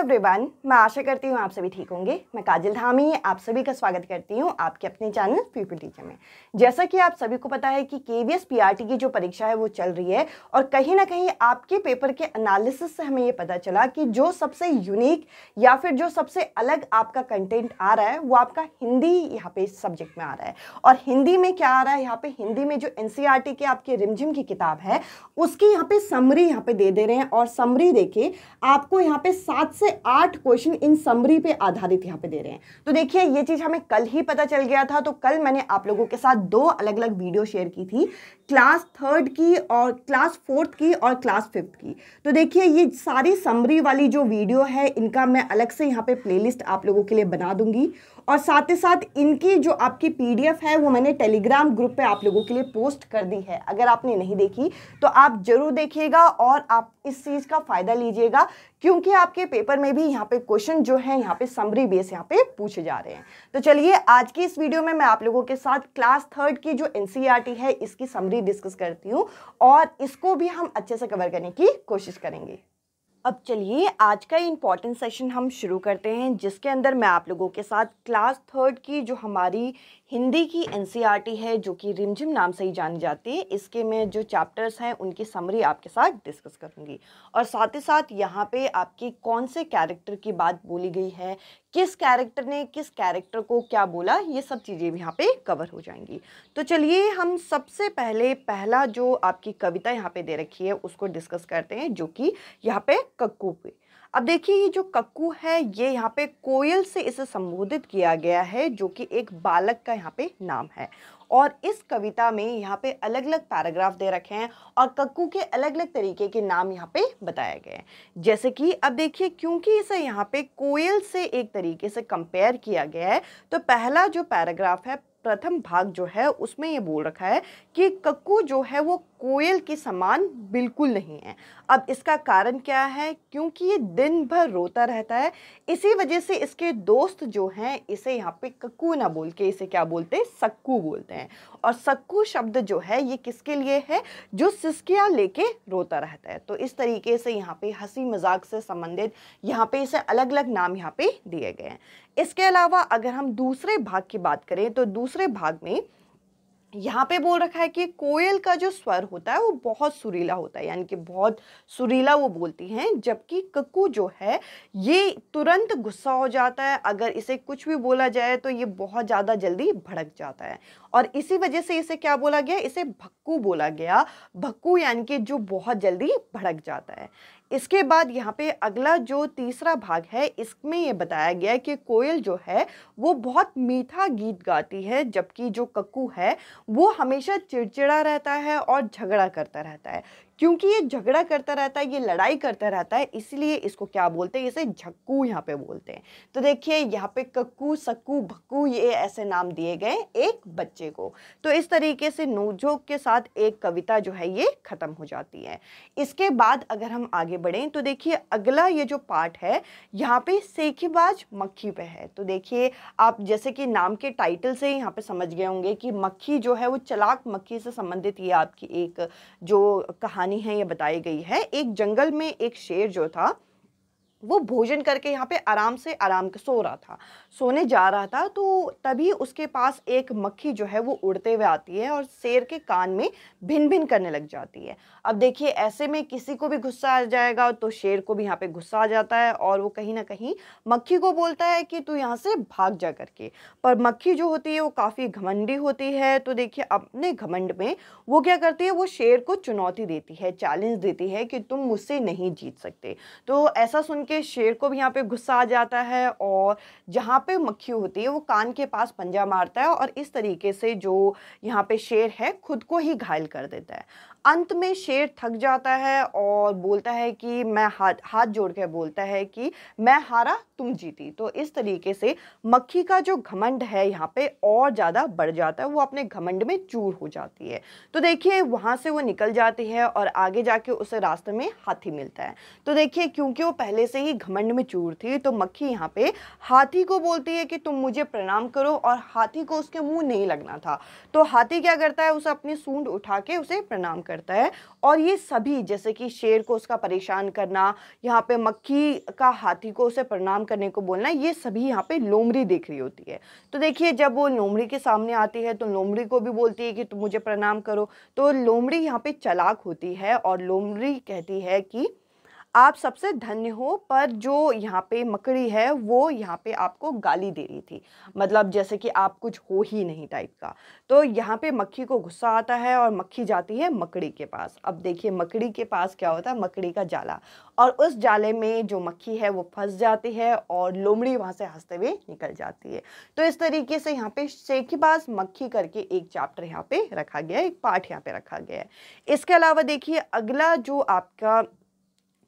Everyone, मैं आशा करती हूँ आप सभी ठीक होंगे। मैं काजल धामी आप सभी का स्वागत करती हूँ आपके अपने चैनल पीपल टीचर में। जैसा कि आप सभी को पता है कि केवीएस पीआरटी की जो परीक्षा है वो चल रही है और कहीं ना कहीं आपके पेपर के एनालिसिस से हमें ये पता चला कि जो सबसे यूनिक या फिर जो सबसे अलग आपका कंटेंट आ रहा है वो आपका हिंदी यहाँ पे सब्जेक्ट में आ रहा है। और हिंदी में क्या आ रहा है, यहाँ पे हिंदी में जो एनसीईआरटी के आपके रिमझिम की किताब है उसकी यहाँ पे समरी यहाँ पे दे रहे हैं और समरी देके आपको यहाँ पे 7 से 8 क्वेश्चन इन समरी पे आधारित यहाँ पे दे रहे हैं। तो देखिए ये चीज हमें कल ही पता चल गया था, तो कल मैंने आप लोगों के साथ 2 अलग अलग वीडियो शेयर की थी, क्लास 3rd की और क्लास 4th की और क्लास 5th की। तो देखिए ये सारी समरी वाली जो वीडियो है इनका मैं अलग से यहाँ पे प्लेलिस्ट आप लोगों के लिए बना दूंगी और साथ ही साथ इनकी जो आपकी पीडीएफ है वो मैंने टेलीग्राम ग्रुप पे आप लोगों के लिए पोस्ट कर दी है। अगर आपने नहीं देखी तो आप जरूर देखिएगा और आप इस चीज़ का फ़ायदा लीजिएगा, क्योंकि आपके पेपर में भी यहाँ पे क्वेश्चन जो है यहाँ पे समरी बेस यहाँ पे पूछे जा रहे हैं। तो चलिए आज की इस वीडियो में मैं आप लोगों के साथ क्लास 3rd की जो एनसीईआरटी है इसकी समरी डिस्कस करती हूँ और इसको भी हम अच्छे से कवर करने की कोशिश करेंगे। अब चलिए आज का इम्पॉर्टेंट सेशन हम शुरू करते हैं, जिसके अंदर मैं आप लोगों के साथ क्लास 3rd की जो हमारी हिंदी की एनसीईआरटी है जो कि रिमझिम नाम से ही जानी जाती है, इसके में जो चैप्टर्स हैं उनकी समरी आपके साथ डिस्कस करूंगी और साथ ही साथ यहाँ पे आपकी कौन से कैरेक्टर की बात बोली गई है, किस कैरेक्टर ने किस कैरेक्टर को क्या बोला, ये सब चीज़ें भी यहाँ पे कवर हो जाएंगी। तो चलिए हम सबसे पहले पहला जो आपकी कविता यहाँ पे दे रखी है उसको डिस्कस करते हैं, जो कि यहाँ पे कक्कू पे। अब देखिए ये जो कक्कू है ये यहाँ पे कोयल से इसे संबोधित किया गया है, जो कि एक बालक का यहाँ पे नाम है। और इस कविता में यहाँ पे अलग अलग पैराग्राफ दे रखे हैं और कक्कू के अलग अलग तरीके के नाम यहाँ पे बताए गए हैं। जैसे कि अब देखिए क्योंकि इसे यहाँ पे कोयल से एक तरीके से कंपेयर किया गया है, तो पहला जो पैराग्राफ है प्रथम भाग जो है उसमें ये बोल रखा है कि कक्कू जो है वो कोयल के समान बिल्कुल नहीं है। अब इसका कारण क्या है, क्योंकि ये दिन भर रोता रहता है, इसी वजह से इसके दोस्त जो हैं इसे यहाँ पे कक्कू ना बोल के इसे क्या बोलते हैं, सक्कू बोलते हैं। और सक्कू शब्द जो है ये किसके लिए है, जो सिसकियाँ लेके रोता रहता है। तो इस तरीके से यहाँ पे हंसी मजाक से संबंधित यहाँ पे इसे अलग अलग नाम यहाँ पे दिए गए हैं। इसके अलावा अगर हम दूसरे भाग की बात करें तो दूसरे भाग में यहाँ पे बोल रखा है कि कोयल का जो स्वर होता है वो बहुत सुरीला होता है, यानी कि बहुत सुरीला वो बोलती हैं, जबकि कक्कू जो है ये तुरंत गुस्सा हो जाता है, अगर इसे कुछ भी बोला जाए तो ये बहुत ज़्यादा जल्दी भड़क जाता है और इसी वजह से इसे क्या बोला गया, इसे भक्कू बोला गया। भक्कू यानी कि जो बहुत जल्दी भड़क जाता है। इसके बाद यहाँ पे अगला जो तीसरा भाग है इसमें ये बताया गया है कि कोयल जो है वो बहुत मीठा गीत गाती है, जबकि जो कक्कू है वो हमेशा चिड़चिड़ा रहता है और झगड़ा करता रहता है। क्योंकि ये झगड़ा करता रहता है, ये लड़ाई करता रहता है, इसलिए इसको क्या बोलते हैं, इसे झक्कू यहाँ पे बोलते हैं। तो देखिए यहाँ पे कक्कू, सक्कू, भक्कू ये ऐसे नाम दिए गए एक बच्चे को। तो इस तरीके से नोकझोंक के साथ एक कविता जो है ये खत्म हो जाती है। इसके बाद अगर हम आगे बढ़ें तो देखिए अगला ये जो पार्ट है यहाँ पे सेखीबाज मक्खी पे है। तो देखिए आप जैसे कि नाम के टाइटल से ही यहाँ पे समझ गए होंगे कि मक्खी जो है वो चालाक मक्खी से संबंधित ये आपकी एक जो कहानी है ये बताई गई है। एक जंगल में एक शेर जो था वो भोजन करके यहाँ पे आराम से सो रहा था, सोने जा रहा था, तो तभी उसके पास एक मक्खी जो है वो उड़ते हुए आती है और शेर के कान में भिन भिन करने लग जाती है। अब देखिए ऐसे में किसी को भी गुस्सा आ जाएगा तो शेर को भी यहाँ पे गुस्सा आ जाता है और वो कहीं ना कहीं मक्खी को बोलता है कि तू यहाँ से भाग जा करके। पर मक्खी जो होती है वो काफ़ी घमंडी होती है, तो देखिए अपने घमंड में वो क्या करती है, वो शेर को चुनौती देती है, चैलेंज देती है कि तुम मुझसे नहीं जीत सकते। तो ऐसा सुन के शेर को भी यहाँ पे गुस्सा आ जाता है और जहाँ पे मक्खी होती है वो कान के पास पंजा मारता है और इस तरीके से जो यहाँ पे शेर है खुद को ही घायल कर देता है। अंत में शेर थक जाता है और बोलता है कि मैं हाथ जोड़ के बोलता है कि मैं हारा तुम जीती। तो इस तरीके से मक्खी का जो घमंड है यहाँ पे और ज़्यादा बढ़ जाता है, वो अपने घमंड में चूर हो जाती है। तो देखिए वहाँ से वो निकल जाती है और आगे जाके उसे रास्ते में हाथी मिलता है। तो देखिए क्योंकि वो पहले से ही घमंड में चूर थी तो मक्खी यहाँ पे हाथी को बोलती है कि तुम मुझे प्रणाम करो, और हाथी को उसके मुँह नहीं लगना था। तो हाथी क्या करता है, उसे अपनी सूंड उठा के उसे प्रणाम कर करता है। और ये सभी, जैसे कि शेर को उसका परेशान करना, यहाँ पे मक्खी का हाथी को उसे प्रणाम करने को बोलना, ये सभी यहाँ पे लोमड़ी देख रही होती है। तो देखिए जब वो लोमड़ी के सामने आती है तो लोमड़ी को भी बोलती है कि तुम मुझे प्रणाम करो। तो लोमड़ी यहाँ पे चालाक होती है और लोमड़ी कहती है कि आप सबसे धन्य हो, पर जो यहाँ पे मकड़ी है वो यहाँ पे आपको गाली दे रही थी, मतलब जैसे कि आप कुछ हो ही नहीं टाइप का। तो यहाँ पे मक्खी को गुस्सा आता है और मक्खी जाती है मकड़ी के पास। अब देखिए मकड़ी के पास क्या होता है, मकड़ी का जाला, और उस जाले में जो मक्खी है वो फंस जाती है और लोमड़ी वहाँ से हंसते हुए निकल जाती है। तो इस तरीके से यहाँ पे शेखीबाज मक्खी करके एक चैप्टर यहाँ पे रखा गया है, एक पार्ट यहाँ पे रखा गया है। इसके अलावा देखिए अगला जो आपका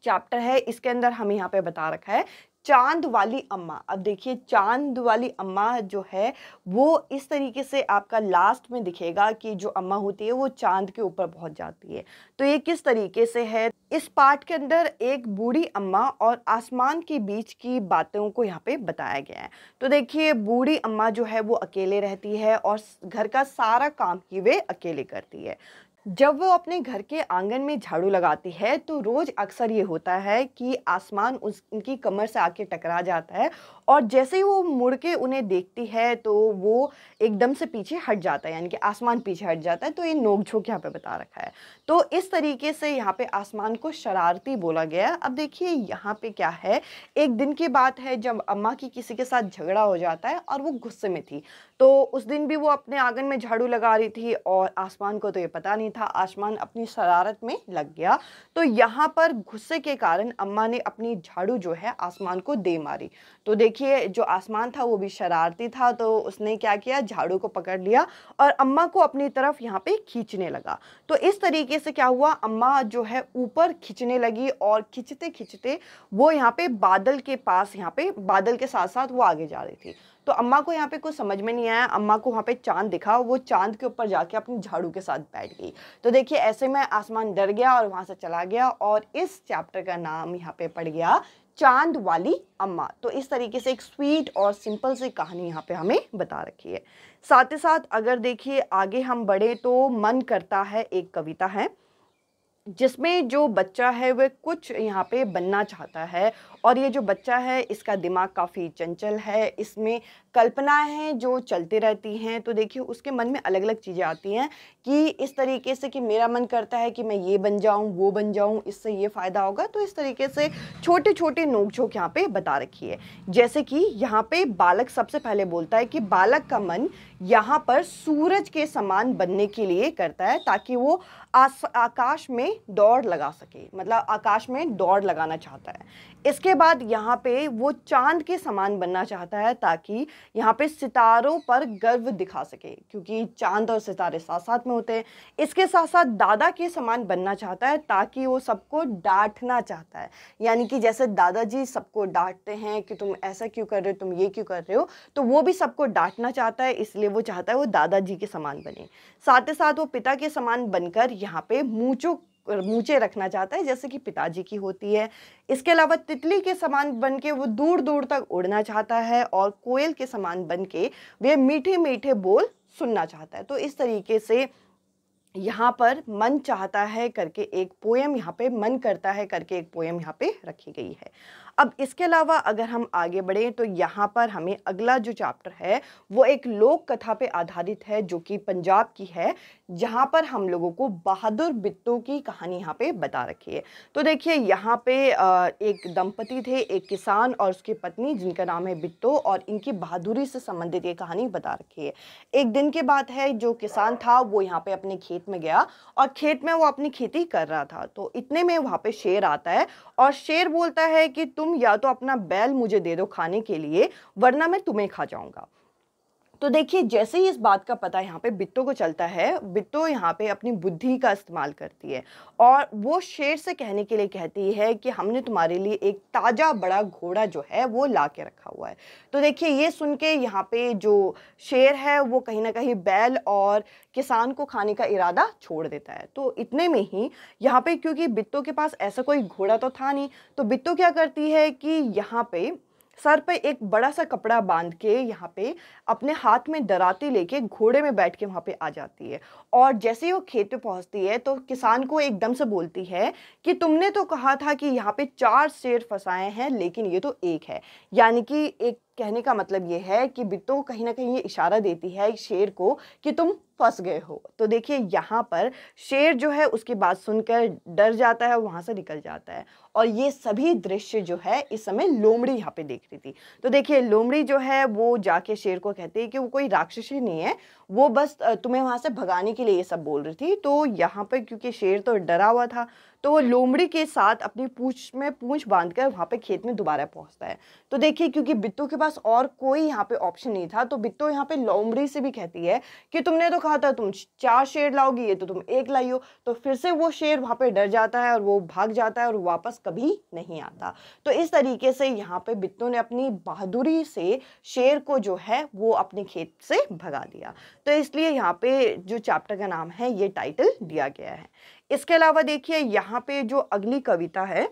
चैप्टर है, इसके अंदर हमें यहाँ पे बता रखा है चांद वाली अम्मा। अब देखिए चांद वाली अम्मा जो है वो इस तरीके से आपका लास्ट में दिखेगा कि जो अम्मा होती है वो चांद के ऊपर पहुंच जाती है। तो ये किस तरीके से है, इस पार्ट के अंदर एक बूढ़ी अम्मा और आसमान के बीच की बातों को यहाँ पे बताया गया है। तो देखिए बूढ़ी अम्मा जो है वो अकेले रहती है और घर का सारा काम ही वे अकेले करती है। जब वो अपने घर के आंगन में झाड़ू लगाती है तो रोज अक्सर ये होता है कि आसमान उनकी कमर से आके टकरा जाता है, और जैसे ही वो मुड़ के उन्हें देखती है तो वो एकदम से पीछे हट जाता है, यानी कि आसमान पीछे हट जाता है। तो ये नोक-झोंक यहाँ पे बता रखा है। तो इस तरीके से यहाँ पे आसमान को शरारती बोला गया है। अब देखिए यहाँ पे क्या है, एक दिन की बात है जब अम्मा की किसी के साथ झगड़ा हो जाता है और वो गुस्से में थी। तो उस दिन भी वो अपने आंगन में झाड़ू लगा रही थी और आसमान को तो ये पता नहीं था, आसमान अपनी शरारत में लग गया। तो यहाँ पर गुस्से के कारण अम्मा ने अपनी झाड़ू जो है आसमान को दे मारी। तो देखिए जो आसमान था वो भी शरारती था, तो उसने क्या किया, झाड़ू को पकड़ लिया और अम्मा को अपनी तरफ यहाँ पे खींचने लगा। तो इस तरीके से क्या हुआ, अम्मा जो है ऊपर खींचने लगी और खींचते खींचते वो यहाँ पे बादल के पास, यहाँ पे बादल के साथ साथ वो आगे जा रही थी। तो अम्मा को यहाँ पे कुछ समझ में नहीं आया, अम्मा को वहाँ पे चांद दिखा, वो चांद के ऊपर जाके अपनी झाड़ू के साथ बैठ गई। तो देखिए ऐसे में आसमान डर गया और वहाँ से चला गया, और इस चैप्टर का नाम यहाँ पे पड़ गया चांद वाली अम्मा। तो इस तरीके से एक स्वीट और सिंपल सी कहानी यहाँ पे हमें बता रखी है। साथ ही साथ अगर देखिए आगे हम बढ़े तो मन करता है एक कविता है जिसमें जो बच्चा है वह कुछ यहाँ पे बनना चाहता है, और ये जो बच्चा है इसका दिमाग काफ़ी चंचल है, इसमें कल्पनाएं हैं जो चलती रहती हैं। तो देखिए उसके मन में अलग अलग चीज़ें आती हैं कि इस तरीके से कि मेरा मन करता है कि मैं ये बन जाऊं, वो बन जाऊं, इससे ये फ़ायदा होगा। तो इस तरीके से छोटे छोटे नोक-झोंक यहाँ पे बता रखी है। जैसे कि यहाँ पे बालक सबसे पहले बोलता है कि बालक का मन यहाँ पर सूरज के समान बनने के लिए करता है ताकि वो आकाश में दौड़ लगा सके, मतलब आकाश में दौड़ लगाना चाहता है। इसके बाद यहाँ पे वो चांद के समान बनना चाहता है ताकि यहाँ पे सितारों पर गर्व दिखा सके, क्योंकि चांद और सितारे साथ साथ में होते हैं। इसके साथ साथ दादा के समान बनना चाहता है ताकि वो सबको डांटना चाहता है, यानी कि जैसे दादाजी सबको डांटते हैं कि तुम ऐसा क्यों कर रहे हो, तुम ये क्यों कर रहे हो, तो वो भी सबको डांटना चाहता है, इसलिए वो चाहता है वो दादाजी के समान बने। साथ ही साथ वो पिता के समान बनकर यहाँ पे मूंछें रखना चाहता है जैसे कि पिताजी की होती है। इसके अलावा तितली के समान बन के वो दूर दूर तक उड़ना चाहता है, और कोयल के समान बन के वे मीठे मीठे बोल सुनना चाहता है। तो इस तरीके से यहाँ पर मन चाहता है करके एक पोएम, यहाँ पे मन करता है करके एक पोएम यहाँ पे रखी गई है। अब इसके अलावा अगर हम आगे बढ़ें तो यहाँ पर हमें अगला जो चैप्टर है वो एक लोक कथा पे आधारित है जो कि पंजाब की है, जहाँ पर हम लोगों को बहादुर बिट्टू की कहानी यहाँ पे बता रखी है। तो देखिए यहाँ पे एक दंपति थे, एक किसान और उसकी पत्नी जिनका नाम है बिट्टू, और इनकी बहादुरी से संबंधित ये कहानी बता रखी है। एक दिन की बात है, जो किसान था वो यहाँ पे अपने खेत में गया और खेत में वो अपनी खेती कर रहा था। तो इतने में वहाँ पे शेर आता है और शेर बोलता है कि तुम या तो अपना बैल मुझे दे दो खाने के लिए, वरना मैं तुम्हें खा जाऊंगा। तो देखिए जैसे ही इस बात का पता यहाँ पे बिट्टू को चलता है, बिट्टू यहाँ पे अपनी बुद्धि का इस्तेमाल करती है और वो शेर से कहने के लिए कहती है कि हमने तुम्हारे लिए एक ताज़ा बड़ा घोड़ा जो है वो ला के रखा हुआ है। तो देखिए ये सुन के यहाँ पे जो शेर है वो कहीं ना कहीं बैल और किसान को खाने का इरादा छोड़ देता है। तो इतने में ही यहाँ पे क्योंकि बिट्टू के पास ऐसा कोई घोड़ा तो था नहीं, तो बिट्टू क्या करती है कि यहाँ पे सर पे एक बड़ा सा कपड़ा बांध के यहाँ पे अपने हाथ में दराती लेके घोड़े में बैठ के वहाँ पे आ जाती है। और जैसे ही वो खेत पे पहुँचती है तो किसान को एकदम से बोलती है कि तुमने तो कहा था कि यहाँ पे 4 शेर फंसाए हैं, लेकिन ये तो एक है। यानी कि एक कहने का मतलब ये है कि बिट्टू कहीं ना कहीं ये इशारा देती है शेर को कि तुम फंस गए हो। तो देखिए यहाँ पर शेर जो है उसकी बात सुनकर डर जाता है, वहां से निकल जाता है। और ये सभी दृश्य जो है इस समय लोमड़ी यहाँ पे देख रही थी। तो देखिए लोमड़ी जो है वो जाके शेर को कहती है कि वो कोई राक्षसी नहीं है, वो बस तुम्हें वहां से भगाने के लिए ये सब बोल रही थी। तो यहाँ पर क्योंकि शेर तो डरा हुआ था तो वो लोमड़ी के साथ अपनी पूंछ में पूंछ बांधकर वहां पे खेत में दोबारा पहुंचता है। तो देखिए क्योंकि बिट्टू के पास और कोई यहाँ पे ऑप्शन नहीं था, तो बिट्टू यहाँ पे लोमड़ी से भी कहती है कि तुमने तो कहा था तुम 4 शेर लाओगी, ये तो तुम एक लाई हो। तो फिर से वो शेर वहां पे डर जाता है और वो भाग जाता है और वापस कभी नहीं आता। तो इस तरीके से यहाँ पे बिट्टू ने अपनी बहादुरी से शेर को जो है वो अपने खेत से भगा दिया। तो इसलिए यहाँ पे जो चैप्टर का नाम है ये टाइटल दिया गया है। इसके अलावा देखिए यहाँ पे जो अगली कविता है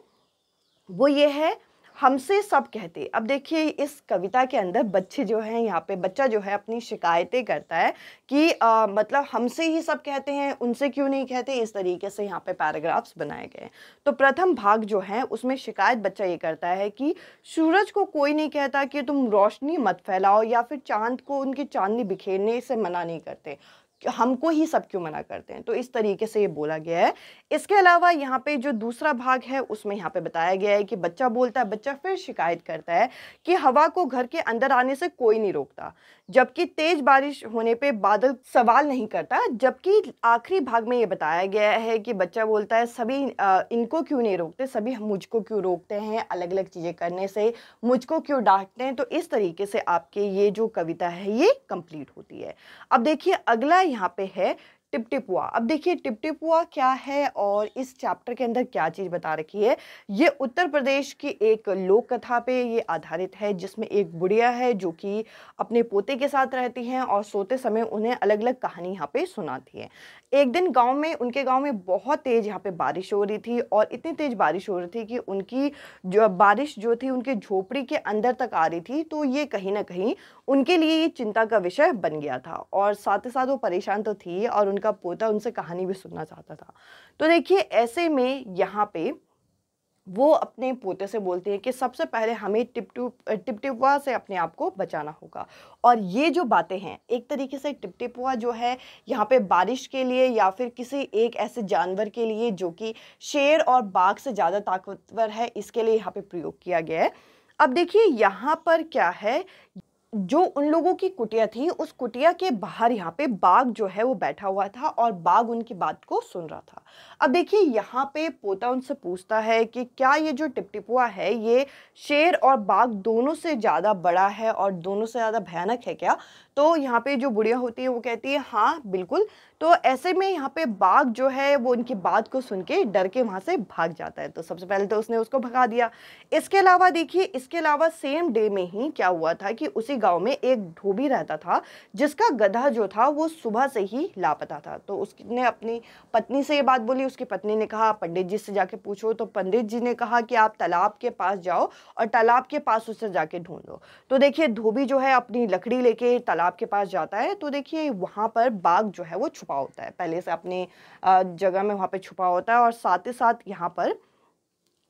वो ये है हमसे सब कहते। अब देखिए इस कविता के अंदर बच्चे जो हैं, यहाँ पे बच्चा जो है अपनी शिकायतें करता है कि मतलब हमसे ही सब कहते हैं, उनसे क्यों नहीं कहते। इस तरीके से यहाँ पे पैराग्राफ्स बनाए गए हैं। तो प्रथम भाग जो है उसमें शिकायत बच्चा ये करता है कि सूरज को कोई नहीं कहता कि तुम रोशनी मत फैलाओ, या फिर चांद को उनकी चांदनी बिखेरने से मना नहीं करते, हमको ही सब क्यों मना करते हैं। तो इस तरीके से ये बोला गया है। इसके अलावा यहाँ पे जो दूसरा भाग है उसमें यहाँ पे बताया गया है कि बच्चा बोलता है, बच्चा फिर शिकायत करता है कि हवा को घर के अंदर आने से कोई नहीं रोकता, जबकि तेज बारिश होने पे बादल सवाल नहीं करता। जबकि आखिरी भाग में ये बताया गया है कि बच्चा बोलता है सभी इनको क्यों नहीं रोकते, सभी मुझको क्यों रोकते हैं अलग अलग चीज़ें करने से, मुझको क्यों डांटते हैं। तो इस तरीके से आपके ये जो कविता है ये कंप्लीट होती है। अब देखिए अगला यहाँ पे है टिपटिपुआ। अब देखिए टिपटिपुआ क्या है और इस चैप्टर के अंदर क्या चीज़ बता रखी है। ये उत्तर प्रदेश की एक लोक कथा पे ये आधारित है, जिसमें एक बुढ़िया है जो कि अपने पोते के साथ रहती हैं और सोते समय उन्हें अलग अलग कहानी यहाँ पे सुनाती है। एक दिन उनके गांव में बहुत तेज यहाँ पे बारिश हो रही थी, और इतनी तेज बारिश हो रही थी कि उनकी जो बारिश जो थी उनके झोपड़ी के अंदर तक आ रही थी। तो ये कहीं ना कहीं उनके लिए ये चिंता का विषय बन गया था, और साथ ही साथ वो परेशान तो थी और उनका पोता उनसे कहानी भी सुनना चाहता था। तो देखिए ऐसे में यहाँ पे वो अपने पोते से बोलते हैं कि सबसे पहले हमें टिपटिपुआ से अपने आप को बचाना होगा। और ये जो बातें हैं एक तरीके से टिपटिपुआ जो है यहाँ पे बारिश के लिए या फिर किसी एक ऐसे जानवर के लिए जो कि शेर और बाघ से ज़्यादा ताकतवर है, इसके लिए यहाँ पे प्रयोग किया गया है। अब देखिए यहाँ पर क्या है, जो उन लोगों की कुटिया थी उस कुटिया के बाहर यहाँ पे बाघ जो है वो बैठा हुआ था और बाघ उनकी बात को सुन रहा था। अब देखिए यहाँ पे पोता उनसे पूछता है कि क्या ये जो टिपटिपुआ है ये शेर और बाघ दोनों से ज़्यादा बड़ा है और दोनों से ज़्यादा भयानक है क्या। तो यहाँ पे जो बुढ़िया होती है वो कहती है हाँ बिल्कुल। तो ऐसे में यहाँ पे बाघ जो है वो उनकी बात को सुन के डर के वहाँ से भाग जाता है। तो सबसे पहले तो उसने उसको भगा दिया। इसके अलावा देखिए इसके अलावा सेम डे में ही क्या हुआ था कि उसी गांव में एक धोबी रहता था जिसका गधा जो था वो सुबह से ही लापता था। तो उसने अपनी पत्नी से ये बात बोली। उसकी पत्नी ने कहा पंडित जी से जाके पूछो। तो पंडित जी ने कहा कि आप तालाब के पास जाओ और तालाब के पास उसे जाके ढूंढो। तो देखिए धोबी जो है अपनी लकड़ी लेके तालाब के पास जाता है। तो देखिए वहाँ पर बाघ जो है वो छुपा होता है, पहले से अपनी जगह में वहाँ पे छुपा होता है। और साथ ही साथ यहाँ पर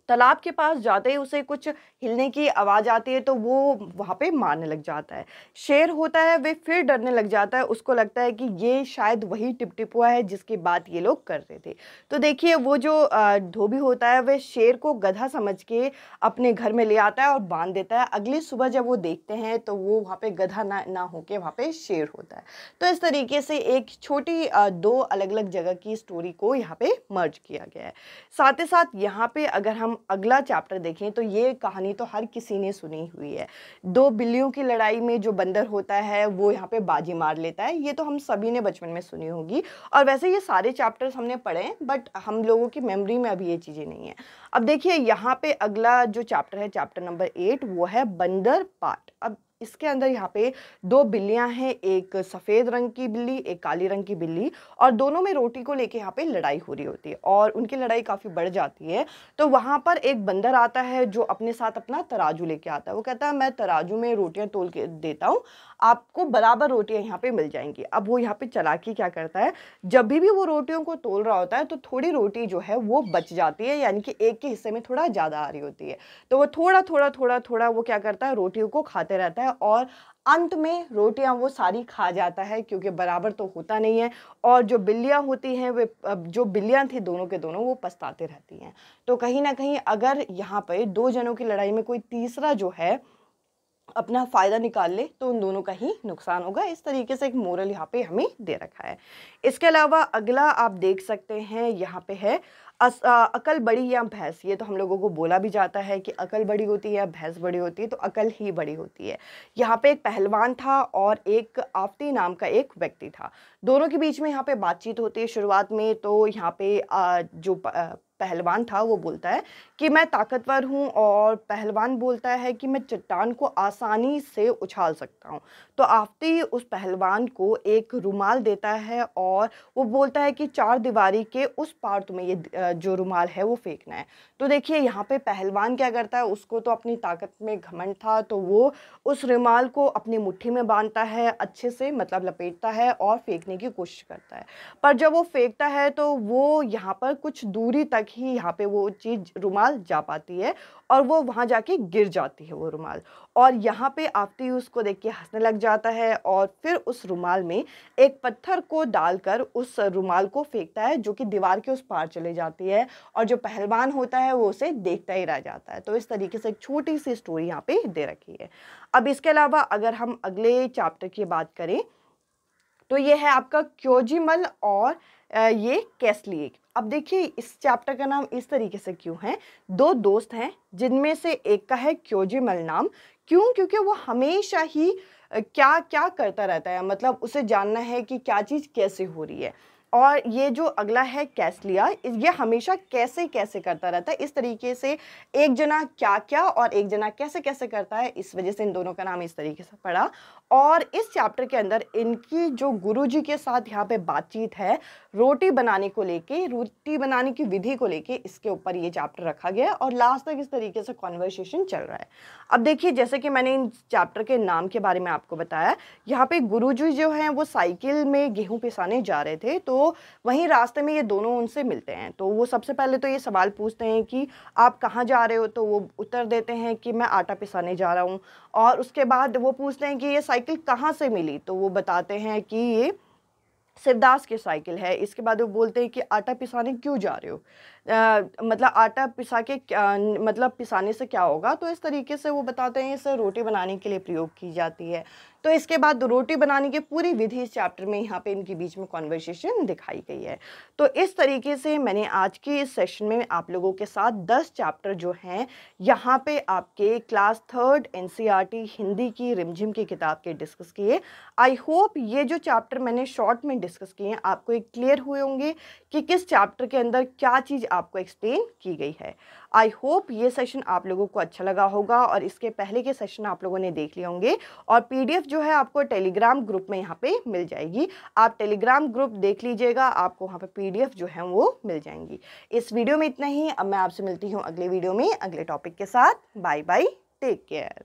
तालाब के पास जाते ही उसे कुछ हिलने की आवाज़ आती है तो वो वहाँ पे मारने लग जाता है। शेर होता है वे फिर डरने लग जाता है, उसको लगता है कि ये शायद वही टिपटिपुआ है जिसकी बात ये लोग कर रहे थे। तो देखिए वो जो धोबी होता है वह शेर को गधा समझ के अपने घर में ले आता है और बांध देता है। अगली सुबह जब वो देखते हैं तो वो वहाँ पे गधा ना होके वहाँ पे शेर होता है। तो इस तरीके से एक छोटी दो अलग अलग जगह की स्टोरी को यहाँ पे मर्ज किया गया है। साथ ही साथ यहाँ पे अगर हम अगला चैप्टर देखें तो ये कहानी तो हर किसी ने सुनी हुई है। 2 बिल्लियों की लड़ाई में जो बंदर होता है वो यहाँ पे बाजी मार लेता है। ये तो हम सभी ने बचपन में सुनी होगी, और वैसे ये सारे चैप्टर्स हमने पढ़े हैं बट हम लोगों की मेमोरी में अभी ये चीज़ें नहीं है। अब देखिए यहाँ पे अगला जो चैप्टर है चैप्टर नंबर 8 वो है बंदर पाठ। अब इसके अंदर यहाँ पे 2 बिल्लियाँ हैं, एक सफ़ेद रंग की बिल्ली, एक काली रंग की बिल्ली, और दोनों में रोटी को लेके यहाँ पे लड़ाई हो रही होती है और उनकी लड़ाई काफ़ी बढ़ जाती है। तो वहाँ पर एक बंदर आता है जो अपने साथ अपना तराजू लेके आता है। वो कहता है मैं तराजू में रोटियाँ तोल के देता हूँ, आपको बराबर रोटियाँ यहाँ पे मिल जाएंगी। अब वो यहाँ पे चालाकी क्या करता है, जब भी वो रोटियों को तोल रहा होता है तो थोड़ी रोटी जो है वो बच जाती है, यानी कि एक के हिस्से में थोड़ा ज़्यादा आ रही होती है। तो वो थोड़ा थोड़ा थोड़ा थोड़ा वो क्या करता है, रोटियों को खाते रहता है और अंत में रोटियां वो सारी खा जाता है, क्योंकि बराबर तो होता नहीं है। और जो बिल्लियां होती हैं वे, जो बिल्लियां थी दोनों के दोनों, वो पछताते रहती हैं। तो कहीं ना कहीं अगर यहाँ पे 2 जनों की लड़ाई में कोई तीसरा जो है अपना फ़ायदा निकाल ले तो उन दोनों का ही नुकसान होगा। इस तरीके से एक मोरल यहाँ पे हमें दे रखा है। इसके अलावा अगला आप देख सकते हैं, यहाँ पे है अकल बड़ी या भैंस। ये तो हम लोगों को बोला भी जाता है कि अकल बड़ी होती है या भैंस बड़ी होती है, तो अकल ही बड़ी होती है। यहाँ पे एक पहलवान था और एक आफ़ती नाम का एक व्यक्ति था। दोनों के बीच में यहाँ पे बातचीत होती है शुरुआत में। तो यहाँ पे जो पहलवान था वो बोलता है कि मैं ताकतवर हूँ, और पहलवान बोलता है कि मैं चट्टान को आसानी से उछाल सकता हूँ। तो आफ़ती उस पहलवान को एक रुमाल देता है और वो बोलता है कि 4 दीवारी के उस पार तुम्हें ये जो रुमाल है वो फेंकना है। तो देखिए यहाँ पे पहलवान क्या करता है, उसको तो अपनी ताकत में घमंड था, तो वो उस रुमाल को अपनी मुट्ठी में बांधता है, अच्छे से मतलब लपेटता है और फेंकने की कोशिश करता है। पर जब वो फेंकता है तो वो यहाँ पर कुछ दूरी तक ही यहाँ पे वो चीज़ रुमाल जा पाती है और वो वहाँ जाके गिर जाती है वो रुमाल। और यहाँ पे आफ़ती उसको देख के हंसने लग जाता है और फिर उस रुमाल में एक पत्थर को डालकर उस रुमाल को फेंकता है, जो कि दीवार के उस पार चले जाती है, और जो पहलवान होता है वो उसे देखता ही रह जाता है। तो इस तरीके से एक छोटी सी स्टोरी यहाँ पे दे रखी है। अब इसके अलावा अगर हम अगले चैप्टर की बात करें तो ये है आपका क्योजिमल और ये कैसलिए। अब देखिए इस चैप्टर का नाम इस तरीके से क्यों है, 2 दोस्त हैं जिनमें से एक का है क्योजिमल नाम। क्यों? क्योंकि वो हमेशा ही क्या क्या करता रहता है, मतलब उसे जानना है कि क्या चीज़ कैसे हो रही है। और ये जो अगला है कैसलिया, ये हमेशा कैसे कैसे करता रहता है। इस तरीके से एक जना क्या क्या और एक जना कैसे कैसे करता है, इस वजह से इन दोनों का नाम इस तरीके से पड़ा। और इस चैप्टर के अंदर इनकी जो गुरुजी के साथ यहाँ पे बातचीत है रोटी बनाने को लेके, रोटी बनाने की विधि को लेके, इसके ऊपर ये चैप्टर रखा गया है और लास्ट तक इस तरीके से कॉन्वर्सेशन चल रहा है। अब देखिए जैसे कि मैंने इन चैप्टर के नाम के बारे में आपको बताया, यहाँ पे गुरुजी जो हैं वो साइकिल में गेहूं पिसाने जा रहे थे, तो वहीं रास्ते में ये दोनों उनसे मिलते हैं। तो वो सबसे पहले तो ये सवाल पूछते हैं कि आप कहाँ जा रहे हो, तो वो उत्तर देते हैं कि मैं आटा पिसाने जा रहा हूँ। और उसके बाद वो पूछते हैं कि ये साइकिल कहाँ से मिली, तो वो बताते हैं कि ये शिवदास की साइकिल है। इसके बाद वो बोलते हैं कि आटा पिसाने क्यों जा रहे हो, मतलब आटा पिसा के मतलब पिसाने से क्या होगा, तो इस तरीके से वो बताते हैं इसे रोटी बनाने के लिए प्रयोग की जाती है। तो इसके बाद रोटी बनाने की पूरी विधि इस चैप्टर में यहाँ पे इनके बीच में कॉन्वर्सेशन दिखाई गई है। तो इस तरीके से मैंने आज के इस सेशन में आप लोगों के साथ 10 चैप्टर जो हैं यहाँ पे आपके क्लास 3rd NCERT हिंदी की रिमझिम की किताब के डिस्कस किए। आई होप ये जो चैप्टर मैंने शॉर्ट में डिस्कस किए हैं आपको एक क्लियर हुए होंगे कि किस चैप्टर के अंदर क्या चीज़ आपको एक्सप्लेन की गई है। आई होप ये सेशन आप लोगों को अच्छा लगा होगा और इसके पहले के सेशन आप लोगों ने देख लिए होंगे। और PDF जो है आपको टेलीग्राम ग्रुप में यहाँ पे मिल जाएगी, आप टेलीग्राम ग्रुप देख लीजिएगा, आपको वहाँ पे PDF जो है वो मिल जाएंगी। इस वीडियो में इतना ही। अब मैं आपसे मिलती हूँ अगले वीडियो में अगले टॉपिक के साथ। Bye bye, take care.